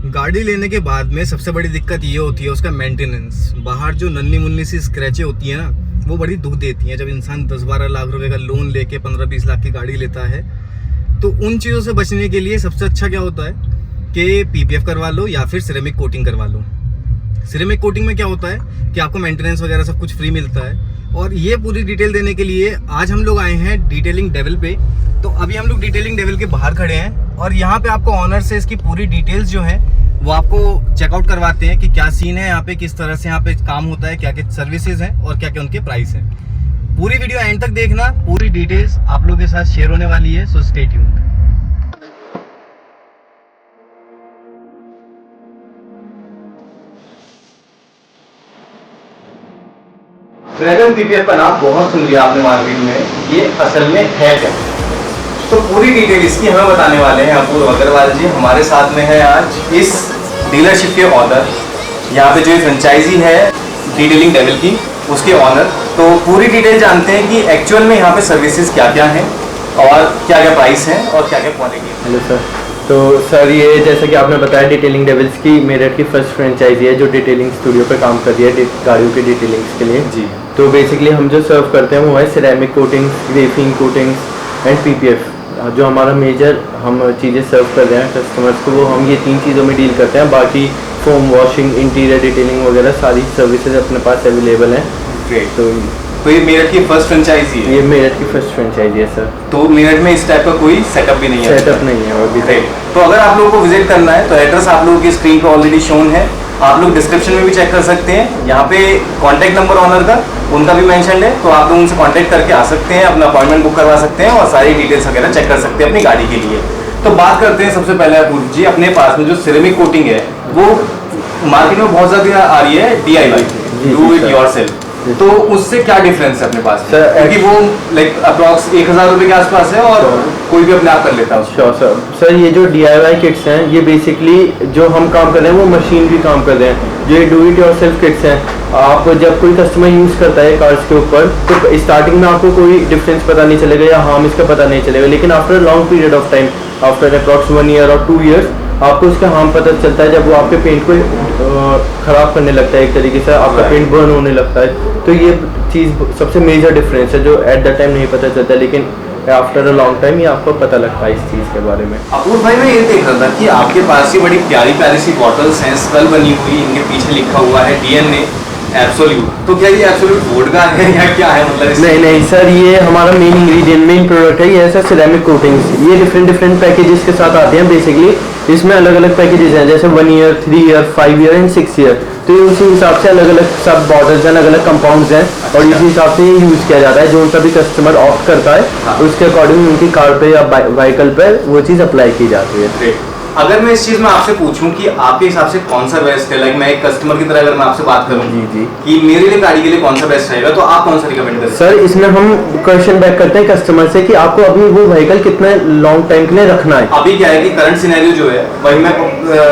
गाड़ी लेने के बाद में सबसे बड़ी दिक्कत ये होती है उसका मेंटेनेंस। बाहर जो नन्ही मुन्नी सी स्क्रैचें होती है ना, वो बड़ी दुख देती हैं। जब इंसान 10-12 लाख रुपए का लोन लेके 15-20 लाख की गाड़ी लेता है, तो उन चीज़ों से बचने के लिए सबसे अच्छा क्या होता है कि पीपीएफ करवा लो या फिर सिरेमिक कोटिंग करवा लो। सिरेमिक कोटिंग में क्या होता है कि आपको मेंटेनेंस वगैरह सब कुछ फ्री मिलता है। और ये पूरी डिटेल देने के लिए आज हम लोग आए हैं डिटेलिंग डेविल पे। तो अभी हम लोग डिटेलिंग डेविल के बाहर खड़े हैं और यहाँ पे आपको ऑनर से इसकी पूरी डिटेल्स जो है वो आपको चेकआउट करवाते हैं कि क्या सीन है यहाँ पे, किस तरह से यहाँ पे काम होता है, क्या क्या सर्विसेज हैं और क्या क्या उनके प्राइस हैं। पूरी वीडियो एंड तक देखना, पूरी डिटेल्स आप लोगों के साथ शेयर होने वाली है, so stay tuned. Dragon PPF का नाम बहुत सुन लिया आपने मार्केट में, ये असल में है क्या? तो पूरी डिटेल इसकी हमें बताने वाले हैं अपूर्व अग्रवाल जी। हमारे साथ में है आज इस डीलरशिप के ऑनर, यहाँ पे जो फ्रेंचाइजी है डिटेलिंग डेविल की, उसके ऑनर। तो पूरी डिटेल जानते हैं कि एक्चुअल में यहाँ पे सर्विसेज क्या क्या हैं और क्या क्या प्राइस है और क्या क्या क्वालिटी है। Hello sir. तो सर ये जैसा कि आपने बताया डिटेलिंग डेविल्स की मेरठ की फर्स्ट फ्रेंचाइजी है जो डिटेलिंग स्टूडियो पे काम कर रही है गाड़ियों की डिटेलिंग्स के लिए जी। तो बेसिकली हम जो सर्व करते हैं वो है ceramic coating, Graafian coatings and PPF. जो हमारा मेजर हम चीज़ें सर्व कर रहे हैं कस्टमर्स को, वो हम ये 3 चीज़ों में डील करते हैं। बाकी फोम वॉशिंग, इंटीरियर डिटेलिंग वगैरह सारी सर्विसेज अपने पास अवेलेबल हैं। ग्रेट। तो ये मेरठ की फर्स्ट फ्रेंचाइजी है? ये मेरठ की फर्स्ट फ्रेंचाइजी है सर। तो मेरठ में इस टाइप का कोई सेटअप भी नहीं है? सेटअप नहीं है अभी तक। तो अगर आप लोगों को विजिट करना है तो एड्रेस आप लोगों की स्क्रीन पे ऑलरेडी शोन है, आप लोग डिस्क्रिप्शन में भी चेक कर सकते हैं। यहाँ पे कॉन्टैक्ट नंबर ऑनर का उनका भी मेंशन है, तो आप लोग उनसे कॉन्टैक्ट करके आ सकते हैं, अपना अपॉइंटमेंट बुक करवा सकते हैं और सारी डिटेल्स वगैरह चेक कर सकते हैं अपनी गाड़ी के लिए। तो बात करते हैं सबसे पहले अपूर्व जी, अपने पास में जो सिरेमिक कोटिंग है वो मार्केट में बहुत ज़्यादा आ रही है, DIY, डू इट योरसेल्फ। तो उससे क्या डिफरेंस है अपने पास में? क्योंकि वो लाइक अप्रॉक्स 1000 रुपये के आसपास है और कोई भी अपने आप कर लेता है। Sure sir. सर ये जो DIY किट्स हैं ये बेसिकली जो हम काम कर रहे हैं वो मशीन भी काम कर रहे हैं। जो ये डू इट योरसेल्फ किट्स हैं, आप जब कोई कस्टमर यूज़ करता है कार्स के ऊपर तो स्टार्टिंग में आपको कोई डिफरेंस पता नहीं चलेगा या हार्म इसका पता नहीं चलेगा, लेकिन after long period of time, after approx 1 year और 2 ईयर्स आपको उसका हार्म पता चलता है। जब वो आपके पेंट को ख़राब करने लगता है, एक तरीके से आपका पेंट बर्न होने लगता है। तो ये चीज़ सबसे मेजर डिफरेंस है जो एट द टाइम नहीं पता चलता, लेकिन आफ्टर अ लॉन्ग टाइम ये आपको पता लगता है इस चीज़ के बारे में। अपूर्व भाई मैं ये देख रहा था कि आपके पास ये बड़ी प्यारी प्यारी सी बॉटल्स हैं, स्कल बनी हुई, इनके पीछे लिखा हुआ है DNA एब्सोल्यूट। तो क्या ये एब्सोल्यूट वोडका है या क्या है? मतलब नहीं सर, ये हमारा मेन इंग्रेडिएंट, मेन प्रोडक्ट है। ये ऐसा सिरेमिक कोटिंग्स, ये डिफरेंट पैकेजेस के साथ आते हैं। बेसिकली इसमें अलग अलग पैकेजेस हैं, जैसे 1 year, 3 year, 5 year and 6 year. तो ये उसी हिसाब से अलग अलग सब बॉटल्स हैं, अलग अलग कंपाउंड्स हैं। और इसी हिसाब से ये यूज़ किया जाता है। जो उनका भी कस्टमर ऑप्ट करता है उसके अकॉर्डिंग उनकी कार पे या व्हीकल पे वो चीज़ अप्लाई की जाती है। अगर मैं इस चीज में आपसे पूछूं कि आपके हिसाब से कौन सा बेस्ट है, लाइक मैं एक कस्टमर की तरह अगर मैं आपसे बात करूं जी कि मेरे लिए गाड़ी के लिए कौन सा बेस्ट रहेगा, तो आप कौन सा रिकमेंड करेंगे? सर इसमें हम क्वेश्चन बैक करते हैं कस्टमर से कि आपको अभी वो व्हीकल कितने लॉन्ग टाइम के लिए रखना है। अभी क्या है कि करंट सिनेरियो जो है वही मैं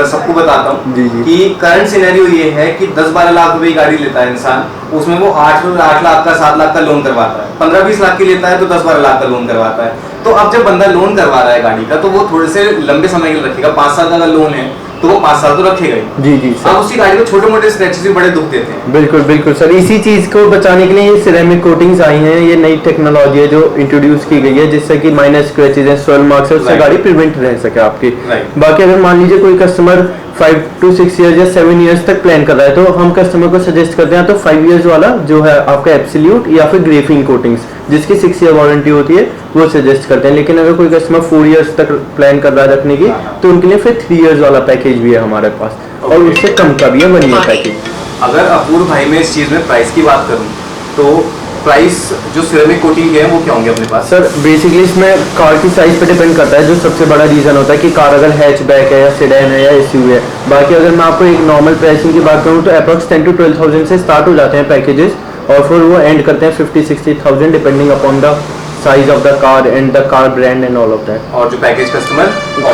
सबको बताता हूँ कि करंट सिनेरियो ये है कि 10-12 लाख रुपए की गाड़ी लेता है इंसान, उसमें वो 8 लाख का 7 लाख का लोन करवाता है। 15-20 लाख की लेता है तो 10-12 लाख का लोन करवाता है। तो अब जब बंदा लोन करवा रहा है गाड़ी का तो वो थोड़े से लंबे समय के लिए रखेगा। 5 साल का लोन है तो वो 5 साल तो रखेगा ही। जी अब उसी गाड़ी को छोटे मोटे स्क्रैचेस भी बड़े दुख देते हैं। बिल्कुल सर, इसी चीज को बचाने के लिए ये सिरेमिक कोटिंग्स आई हैं। ये नई टेक्नोलॉजी है जो इंट्रोड्यूस की गई है, जिससे कि माइनर स्क्रैचेस हैं, स्वेल मार्क्स है, उससे गाड़ी प्रिवेंट रह सके आपकी। बाकी अगर मान लीजिए कोई कस्टमर 5 to 6 ईयर्स या 7 ईयर्स तक प्लान कर रहा है तो हम कस्टमर को सजेस्ट करते हैं तो 5 ईयर्स वाला जो है आपका एब्सोल्यूट या फिर ग्रेफिन कोटिंग्स जिसकी 6 ईयर वारंटी होती है वो सजेस्ट करते हैं। लेकिन अगर कोई कस्टमर 4 ईयर्स तक प्लान कर रहा है रखने की तो उनके लिए फिर 3 ईयर्स वाला पैकेज भी है हमारे पास और उससे कम का भी है 1 ईयर पैकेज। अगर अपूर्व भाई मैं इस चीज़ में प्राइस की बात करूँ तो प्राइस जो सिरेमिक कोटिंग के हैं वो क्या होंगे अपने पास? सर बेसिकली इसमें कार की साइज पे डिपेंड करता है। जो सबसे बड़ा रीज़न होता है कि कार अगर हैचबैक है या सेडान है या SUV है। बाकी अगर मैं आपको एक नॉर्मल प्राइसिंग की बात करूँ तो अप्रॉक्स 10 to 12,000 से स्टार्ट हो जाते हैं पैकेजेस और फिर वो एंड करते हैं 50-60,000 depending upon the size of the car and the car brand and all of that. और जो पैकेज कस्टमर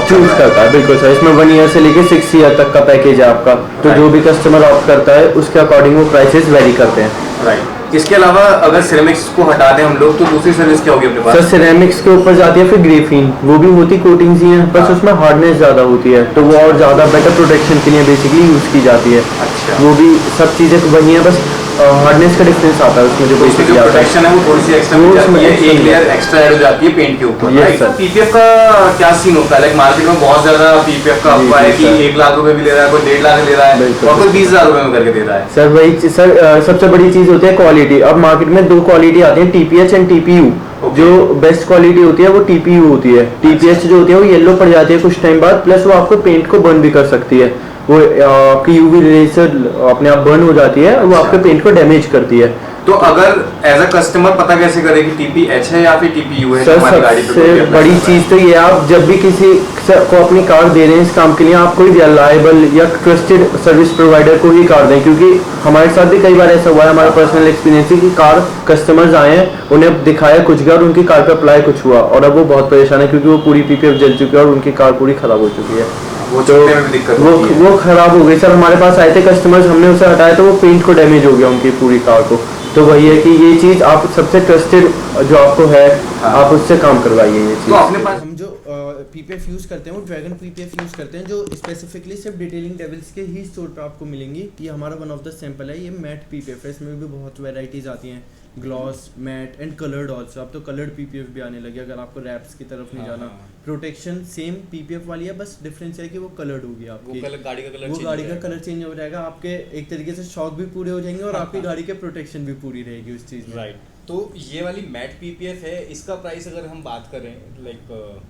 चूज करता है, बिल्कुल सर, इसमें 1 ईयर से लेके 6 ईयर तक का पैकेज है आपका। तो जो भी कस्टमर ऑप्ट करता है उसके अकॉर्डिंग वो प्राइसेस वेरी करते हैं। राइट। इसके अलावा अगर सिरेमिक्स को हटा दें हम लोग तो दूसरी सर्विस क्या होगी अपने सर पास? सिरेमिक्स के ऊपर जाती है फिर ग्रेफीन, वो भी होती कोटिंग्स ही हैं, बस उसमें हार्डनेस ज़्यादा होती है, तो वो और ज़्यादा बेटर प्रोटेक्शन के लिए बेसिकली यूज़ की जाती है। अच्छा। वो भी सब चीज़ें वही हैं, बस हार्डनेस का डिफरेंस आता है उसमें जो तो उसकी जो बेसिकली आता है। प्रोटेक्शन है वो थोड़ी सी एक्स्ट्रा वो मिल जाती उसमें है, extra एक मिल लेयर जाती है। एक्स्ट्रा ऐड हो जाती है पेंट के ऊपर। Yes, right. sir. तो पीपीएफ का क्या सीन होता है? लाइक मार्केट में बहुत ज्यादा पीपीएफ का जी, अफवाह है जी, कि sir. 1 लाख रुपए भी ले रहा है, कोई 1.5 लाख ले रहा है बिल्कुल, और कोई बिल्कुल। 20,000 रुपए में करके दे रहा है। सर वही सर सबसे बड़ी चीज़ होती है क्वालिटी। अब मार्केट में दो क्वालिटी आती है, टीपीएच एंड टीपीयू। Okay. जो बेस्ट क्वालिटी होती है वो टीपीयू होती है। टीपीएच जो होती है वो येलो पड़ जाती है कुछ टाइम बाद, प्लस वो आपको पेंट को बर्न भी कर सकती है। वो आपकी यूवी रे से अपने आप बर्न हो जाती है, वो आपके पेंट को डैमेज करती है। तो अगर एज अ कस्टमर पता कैसे करे कि टीपीएच है या फिर टीपीयू है? सर हमारी गाड़ी पे सबसे कोई अपना बड़ी कर रहा चीज़ है। तो ये आप जब भी किसी को अपनी कार दे रहे हैं इस काम के लिए, आप कोई रिलायबल या ट्रस्टेड सर्विस प्रोवाइडर को ही कार दें, क्योंकि हमारे साथ भी कई बार ऐसा हुआ है, हमारा पर्सनल एक्सपीरियंस है कि कार कस्टमर्स आए हैं, उन्हें दिखाया कुछ गया और उनकी कार पे अप्लाई कुछ हुआ और अब वो बहुत परेशान है क्योंकि वो पूरी पीपीएफ जल चुकी है और उनकी कार पूरी खराब हो चुकी है। वो तो छूटने में भी दिक्कत होती है। वो खराब हो गई सर। हमारे पास आए थे कस्टमर्स, हमने उसे हटाया तो वो पेंट को डैमेज हो गया उनकी पूरी कार को। तो वही है कि ये चीज़ आप सबसे ट्रस्टेड जो आपको है, हाँ। आप उससे काम करवाइए ये तो चीज़। अपने पास हम जो पीपीएफ यूज़ करते हैं वो ड्रैगन पीपीएफ यूज़ करते हैं, जो स्पेसिफिकली सिर्फ डिटेलिंग डेविल्स के ही स्टोर पे आपको मिलेंगी। ये हमारा वन ऑफ द सैंपल है, ये मैट पीपीएफ है। इसमें भी बहुत वैरायटीज़ आती हैं, gloss, matte and coloured also. अब तो कलर्ड पीपीएफ भी आने लगे अगर आपको रैप्स की तरफ नहीं हाँ, जाना। हाँ। प्रोटेक्शन सेम पीपीएफ वाली है, बस डिफरेंस है कि वो कलर्ड होगी आपकी। गाड़ी का कलर वो गाड़ी का कलर चेंज हो जाएगा, आपके एक तरीके से शॉक भी पूरे हो जाएंगे और आपकी गाड़ी के प्रोटेक्शन भी पूरी रहेगी उस चीज़ में। राइट। तो ये वाली मैट पीपीएफ है, इसका प्राइस अगर हम बात करें लाइक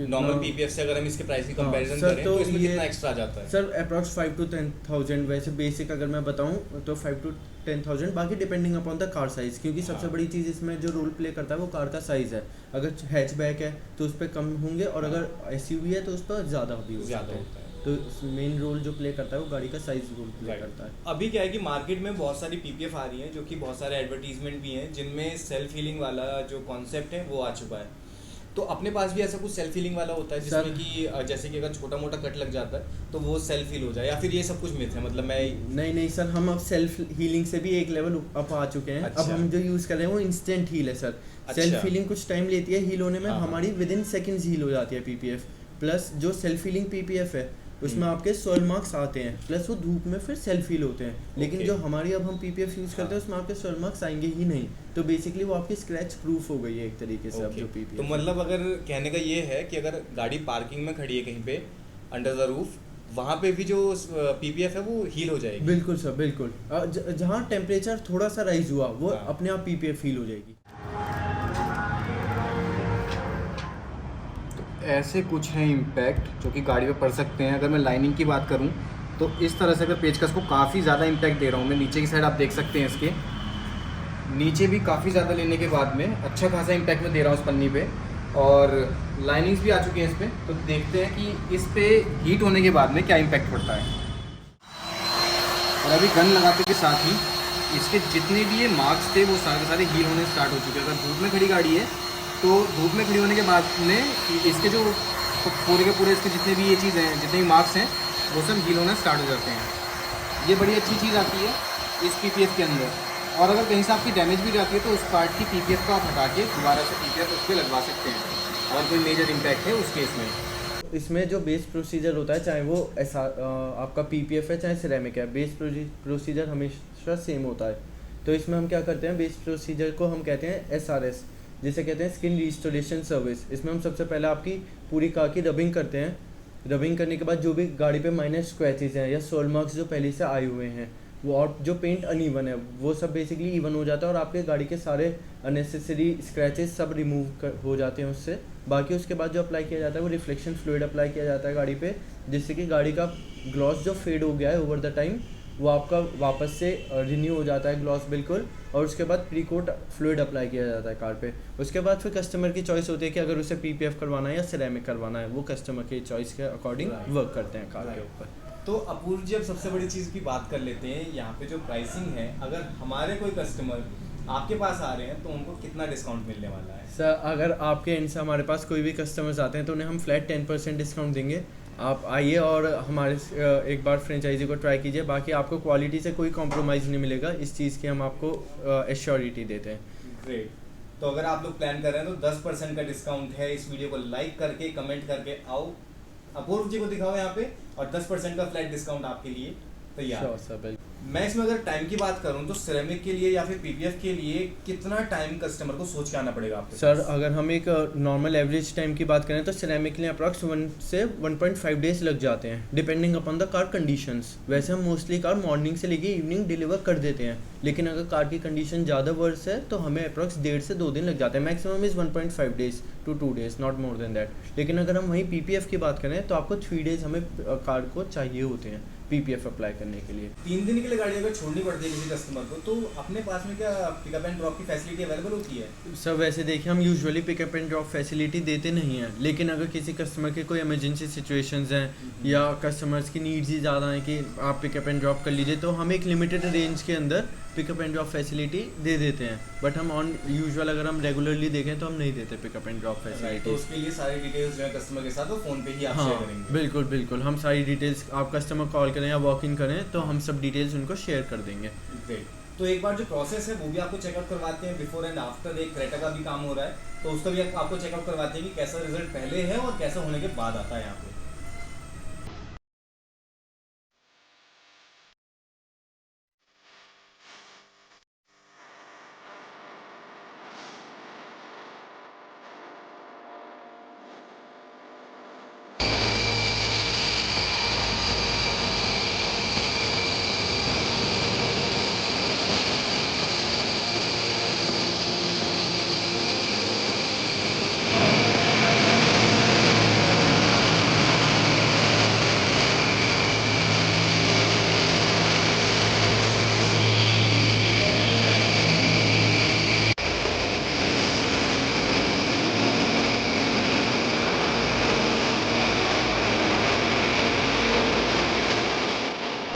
नॉर्मल पीपीएफ से अगर हम इसके प्राइस की हाँ, कंपैरिजन सर, करें तो तो इसमें ये- कितना एक्स्ट्रा जाता है? सर अप्रॉक्स 5 to 10,000 वैसे बेसिक अगर मैं बताऊं तो 5 to 10,000, बाकी depending upon the car size, क्योंकि सबसे हाँ। बड़ी चीज़ इसमें जो रोल प्ले करता है वो कार का साइज़ है। अगर हैचबैक है तो उस पर कम होंगे और अगर एसयूवी है तो उस पर ज़्यादा भी हो ज़्यादा सकता होता है। तो मेन रोल जो प्ले करता है वो गाड़ी का साइज़ रोल प्ले Right. करता है। अभी क्या है कि मार्केट में बहुत सारी पीपीएफ आ रही हैं जो कि बहुत सारे एडवर्टीजमेंट भी हैं जिनमें सेल्फ हीलिंग वाला जो कॉन्सेप्ट है वो आ चुका है। तो अपने पास भी ऐसा कुछ सेल्फ हीलिंग वाला होता है जिसमें सर- कि जैसे कि अगर छोटा मोटा कट लग जाता है तो वो सेल्फ हील हो जाए, या फिर ये सब कुछ मिथ है? मतलब मैं नहीं सर, हम अब सेल्फ हीलिंग से भी एक लेवल अप आ चुके हैं। अच्छा। अब हम जो यूज़ कर रहे हैं वो इंस्टेंट हील है सर। अच्छा। सेल्फ हीलिंग कुछ टाइम लेती है हील होने में, हाँ, हाँ। हमारी विद इन सेकेंड्स हील हो जाती है पीपीएफ। प्लस जो सेल्फ हीलिंग पीपीएफ है उसमें आपके सोइल मार्क्स आते हैं, प्लस वो धूप में फिर सेल्फ हील होते हैं। लेकिन Okay. जो हमारी अब हम पीपीएफ यूज़ करते हैं उसमें आपके सोइल मार्क्स आएंगे ही नहीं, तो बेसिकली वो आपकी स्क्रैच प्रूफ हो गई है एक तरीके से। अब Okay. जो तो पीपीएफ मतलब अगर कहने का ये है कि अगर गाड़ी पार्किंग में खड़ी है कहीं पे अंडर द रूफ, वहाँ पे भी जो पीपीएफ है वो हील हो जाएगी? बिल्कुल सर, बिल्कुल। जहाँ टेम्परेचर थोड़ा सा राइज हुआ वो हाँ। अपने आप पीपीएफ हील हो जाएगी। ऐसे कुछ हैं इम्पैक्ट जो कि गाड़ी पे पड़ सकते हैं। अगर मैं लाइनिंग की बात करूं तो इस तरह से अगर पेचकस को काफ़ी ज़्यादा इम्पैक्ट दे रहा हूं मैं, नीचे की साइड आप देख सकते हैं इसके नीचे भी काफ़ी ज़्यादा लेने के बाद में अच्छा खासा इम्पैक्ट मैं दे रहा हूँ उस पन्नी पे, और लाइनिंग्स भी आ चुकी हैं इस पर। तो देखते हैं कि इस पे हीट होने के बाद में क्या इम्पैक्ट पड़ता है। और अभी गन लगाते के साथ ही इसके जितने भी ये मार्क्स थे वो सारे के सारे हील होने स्टार्ट हो चुके हैं। अगर धूप में खड़ी गाड़ी है तो धूप में खड़ी होने के बाद में इसके जो पूरे के पूरे इसके जितने भी ये चीज़ हैं, जितने भी मार्क्स हैं वो सब हील होना स्टार्ट हो जाते हैं। ये बड़ी अच्छी चीज़ आती है इस पीपीएफ के अंदर। और अगर कहीं से आपकी डैमेज भी जाती है तो उस पार्ट की पीपीएफ को आप हटा के दोबारा से पीपीएफ उस पर लगवा सकते हैं और कोई मेजर इम्पैक्ट है उस केस में। इसमें जो बेस प्रोसीजर होता है, चाहे वो ऐसा आपका पीपीएफ है चाहे सिरेमिक है, बेस प्रोसीजर हमेशा सेम होता है। तो इसमें हम क्या करते हैं, बेस प्रोसीजर को हम कहते हैं एसआरएस, जिसे कहते हैं स्किन रिस्टोरेशन सर्विस। इसमें हम सबसे पहले आपकी पूरी कार की रबिंग करते हैं। रबिंग करने के बाद जो भी गाड़ी पे माइनर स्क्रैचेज हैं या सोल मार्क्स जो पहले से आए हुए हैं वो, और जो पेंट अनइवन है वो सब बेसिकली इवन हो जाता है और आपके गाड़ी के सारे अननेसेसरी स्क्रैचेस सब रिमूव हो जाते हैं उससे। बाकी उसके बाद जो अप्लाई किया जाता है वो रिफ्लेक्शन फ्लूइड अप्लाई किया जाता है गाड़ी पे, जिससे कि गाड़ी का ग्लॉस जो फेड हो गया है ओवर द टाइम वो आपका वापस से रिन्यू हो जाता है ग्लॉस बिल्कुल। और उसके बाद प्रीकोट फ्लूइड अप्लाई किया जाता है कार पे। उसके बाद फिर कस्टमर की चॉइस होती है कि अगर उसे पीपीएफ करवाना है या सिरेमिक करवाना है, वो कस्टमर की चॉइस के अकॉर्डिंग वर्क करते हैं कार के ऊपर। तो अपूर्व जी अब सबसे बड़ी चीज़ की बात कर लेते हैं, यहाँ पे जो प्राइसिंग है, अगर हमारे कोई कस्टमर आपके पास आ रहे हैं तो उनको कितना डिस्काउंट मिलने वाला है? सर अगर आपके एंड से हमारे पास कोई भी कस्टमर्स आते हैं तो उन्हें हम फ्लैट 10% डिस्काउंट देंगे। आप आइए और हमारे एक बार फ्रेंचाइजी को ट्राई कीजिए। बाकी आपको क्वालिटी से कोई कॉम्प्रोमाइज़ नहीं मिलेगा, इस चीज़ की हम आपको एश्योरिटी देते हैं। ग्रेट। तो अगर आप लोग प्लान कर रहे हैं तो 10% का डिस्काउंट है। इस वीडियो को लाइक करके कमेंट करके आओ, अपूर्व जी को दिखाओ यहाँ पे, और 10% का फ्लैट डिस्काउंट आपके लिए तैयार है। Sure, sir, बिल्कुल। मैं इसमें अगर टाइम की बात करूं तो सिरेमिक के लिए या फिर पीपीएफ के लिए कितना टाइम कस्टमर को सोच के आना पड़ेगा आपके सर पास? अगर हम एक नॉर्मल एवरेज टाइम की बात करें तो सिरेमिक के लिए अप्रॉक्स 1 से 1.5 डेज लग जाते हैं, depending upon the car conditions. वैसे हम मोस्टली कार मॉर्निंग से लेके इवनिंग डिलीवर कर देते हैं, लेकिन अगर कार की कंडीशन ज़्यादा वर्स है तो हमें अप्रॉक्स 1.5 से 2 दिन लग जाते हैं। Maximum is 1.5 days to 2 days, not more than that. लेकिन अगर हम वहीं पीपीएफ की बात करें तो आपको 3 डेज हमें कार को चाहिए होते हैं पीपीएफ अप्लाई करने के लिए। 3 दिन के लिए गाड़ी अगर छोड़नी पड़ती है किसी कस्टमर को, तो अपने पास में क्या पिकअप एंड ड्रॉप की फैसिलिटी अवेलेबल होती है? सर वैसे देखिए हम usually pickup and drop facility देते नहीं हैं, लेकिन अगर किसी कस्टमर के कोई इमरजेंसी सिचुएशंस हैं या कस्टमर्स की नीड्स ही ज़्यादा हैं कि आप पिकअप एंड ड्रॉप कर लीजिए, तो हम एक लिमिटेड रेंज के अंदर पिकअप एंड ड्रॉप फैसिलिटी दे देते हैं। बट हम ऑन यूजुअल अगर हम रेगुलरली देखें तो हम नहीं देते पिकअप एंड ड्रॉप तो फैसिलिटी। उसके लिए सारी डिटेल्स जो है कस्टमर के साथ वो फोन पे ही आप शेयर हाँ करेंगे? बिल्कुल बिल्कुल, हम सारी डिटेल्स, आप कस्टमर कॉल करें या वॉक इन करें तो हम सब डिटेल्स उनको शेयर कर देंगे। ग्रेट। तो एक बार जो प्रोसेस है वो भी आपको चेकआउट करवाते हैं बिफोर एंड आफ्टर। एक क्रेटा का भी काम हो रहा है तो उसका भी आपको चेकआउट करवाते हैं कि कैसा रिजल्ट पहले है और कैसा होने के बाद आता है यहाँ पे।